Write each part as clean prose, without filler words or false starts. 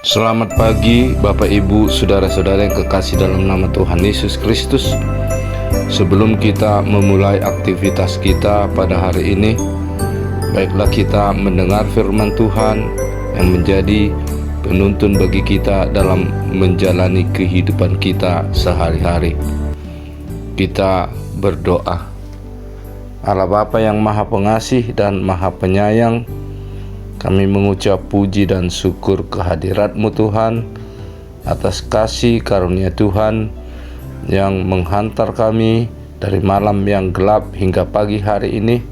Selamat pagi Bapak Ibu, saudara-saudara yang kekasih dalam nama Tuhan Yesus Kristus. Sebelum kita memulai aktivitas kita pada hari ini, baiklah kita mendengar firman Tuhan yang menjadi penuntun bagi kita dalam menjalani kehidupan kita sehari-hari. Kita berdoa. Allah Bapa yang Maha Pengasih dan Maha Penyayang, kami mengucap puji dan syukur kehadirat-Mu Tuhan, atas kasih karunia Tuhan yang menghantar kami dari malam yang gelap hingga pagi hari ini.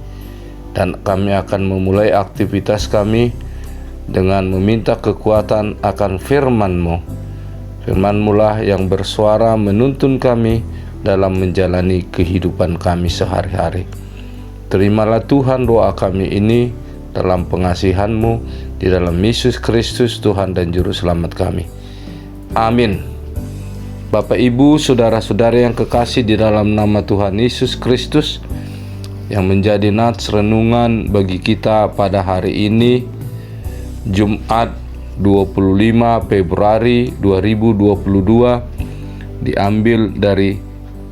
Dan kami akan memulai aktivitas kami dengan meminta kekuatan akan firman-Mu. Firman-Mu lah yang bersuara menuntun kami dalam menjalani kehidupan kami sehari-hari. Terimalah Tuhan doa kami ini dalam pengasihan-Mu, di dalam Yesus Kristus Tuhan dan Juru Selamat kami. Amin. Bapak Ibu, saudara-saudara yang kekasih di dalam nama Tuhan Yesus Kristus, yang menjadi nats renungan bagi kita pada hari ini, Jumat 25 Februari 2022, diambil dari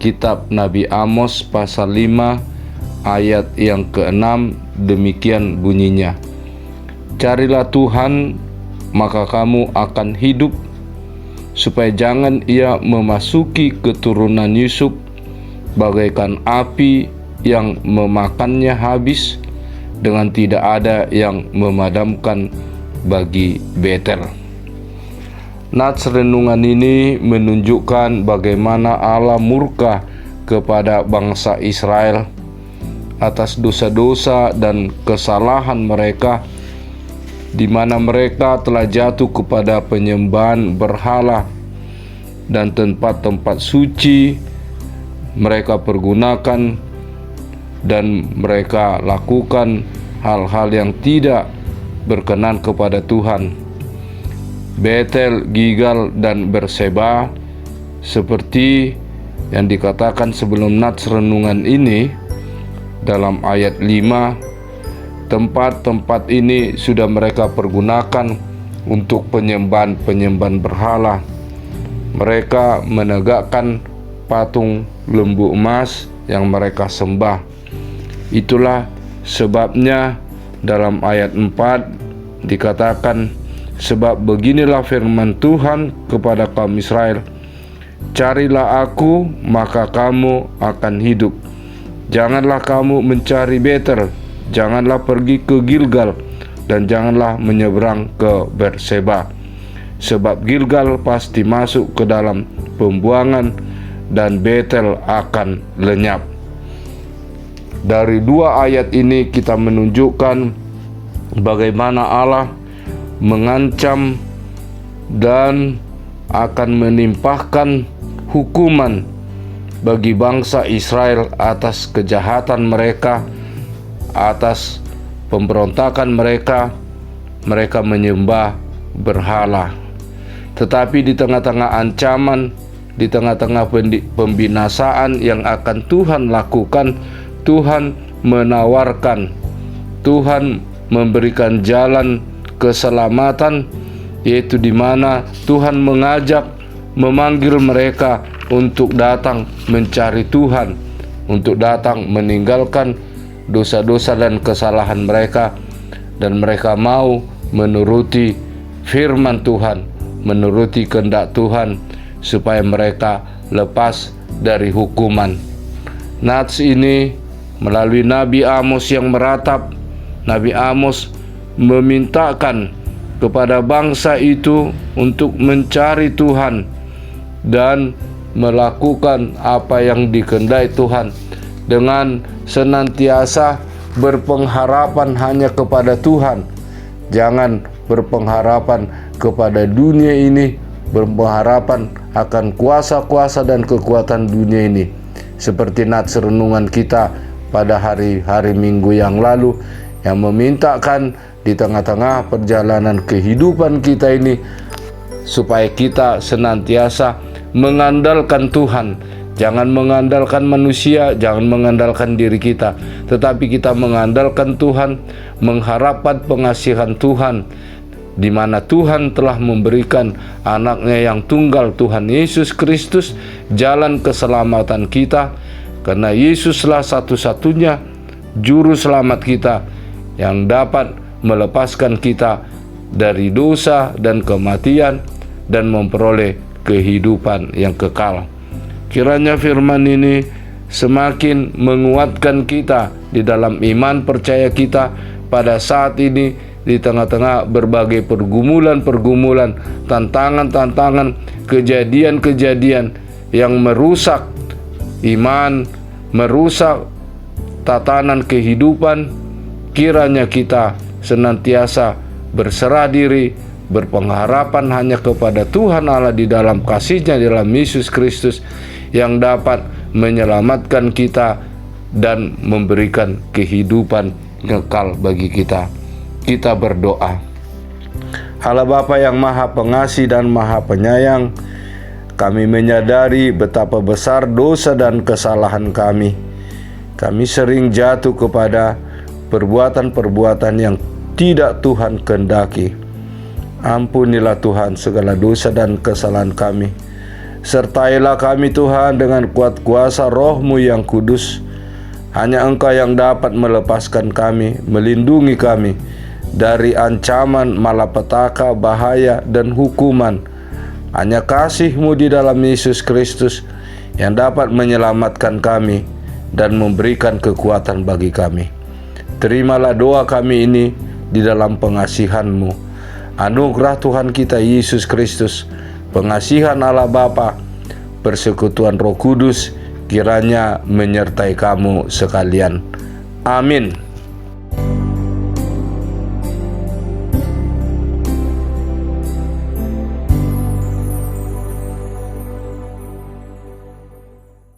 kitab Nabi Amos pasal 5 ayat yang ke-6. Demikian bunyinya: carilah Tuhan, maka kamu akan hidup, supaya jangan Ia memasuki keturunan Yusuf bagaikan api yang memakannya habis, dengan tidak ada yang memadamkan bagi Betel. Nats renungan ini menunjukkan bagaimana Allah murka kepada bangsa Israel atas dosa-dosa dan kesalahan mereka, di mana mereka telah jatuh kepada penyembahan berhala dan tempat-tempat suci mereka pergunakan, dan mereka lakukan hal-hal yang tidak berkenan kepada Tuhan. Betel, Gilgal, dan Berseba, seperti yang dikatakan sebelum nats renungan ini dalam ayat 5, tempat-tempat ini sudah mereka pergunakan untuk penyembahan berhala. Mereka menegakkan patung lembu emas yang mereka sembah. Itulah sebabnya dalam ayat 4 dikatakan, sebab beginilah firman Tuhan kepada kaum Israel, carilah aku, maka kamu akan hidup. Janganlah kamu mencari Betel, janganlah pergi ke Gilgal, dan janganlah menyeberang ke Berseba. Sebab Gilgal pasti masuk ke dalam pembuangan, dan Betel akan lenyap. Dari dua ayat ini kita menunjukkan bagaimana Allah mengancam dan akan menimpahkan hukuman bagi bangsa Israel atas kejahatan mereka, atas pemberontakan mereka. Mereka menyembah berhala. Tetapi di tengah-tengah ancaman, di tengah-tengah pembinasaan yang akan Tuhan lakukan, Tuhan menawarkan, Tuhan memberikan jalan keselamatan, yaitu di mana Tuhan memanggil mereka untuk datang mencari Tuhan, untuk datang meninggalkan dosa-dosa dan kesalahan mereka, dan mereka mau menuruti firman Tuhan, menuruti kehendak Tuhan, supaya mereka lepas dari hukuman. Nats ini melalui Nabi Amos yang meratap. Nabi Amos memintakan kepada bangsa itu untuk mencari Tuhan dan melakukan apa yang dikehendaki Tuhan, dengan senantiasa berpengharapan hanya kepada Tuhan. Jangan berpengharapan kepada dunia ini, berpengharapan akan kuasa-kuasa dan kekuatan dunia ini. Seperti nats renungan kita pada hari-hari Minggu yang lalu, yang memintakan di tengah-tengah perjalanan kehidupan kita ini, supaya kita senantiasa mengandalkan Tuhan. Jangan mengandalkan manusia, jangan mengandalkan diri kita, tetapi kita mengandalkan Tuhan, mengharapkan pengasihan Tuhan, di mana Tuhan telah memberikan anaknya yang tunggal, Tuhan Yesus Kristus, jalan keselamatan kita, karena Yesuslah satu-satunya juru selamat kita yang dapat melepaskan kita dari dosa dan kematian dan memperoleh kehidupan yang kekal. Kiranya firman ini semakin menguatkan kita di dalam iman percaya kita pada saat ini, di tengah-tengah berbagai pergumulan-pergumulan, tantangan-tantangan, kejadian-kejadian yang merusak iman, merusak tatanan kehidupan. Kiranya kita senantiasa berserah diri, berpengharapan hanya kepada Tuhan Allah di dalam kasih-Nya dalam Yesus Kristus yang dapat menyelamatkan kita dan memberikan kehidupan kekal bagi kita. Kita berdoa. Allah Bapa yang Maha Pengasih dan Maha Penyayang, kami menyadari betapa besar dosa dan kesalahan kami. Kami sering jatuh kepada perbuatan-perbuatan yang tidak Tuhan kehendaki. Ampunilah Tuhan segala dosa dan kesalahan kami. Sertailah kami Tuhan dengan kuat kuasa Roh-Mu yang kudus. Hanya Engkau yang dapat melepaskan kami, melindungi kami dari ancaman, malapetaka, bahaya, dan hukuman. Hanya kasih-Mu di dalam Yesus Kristus yang dapat menyelamatkan kami dan memberikan kekuatan bagi kami. Terimalah doa kami ini di dalam pengasihan-Mu. Anugerah Tuhan kita Yesus Kristus, pengasihan Allah Bapa, persekutuan Roh Kudus, kiranya menyertai kamu sekalian. Amin.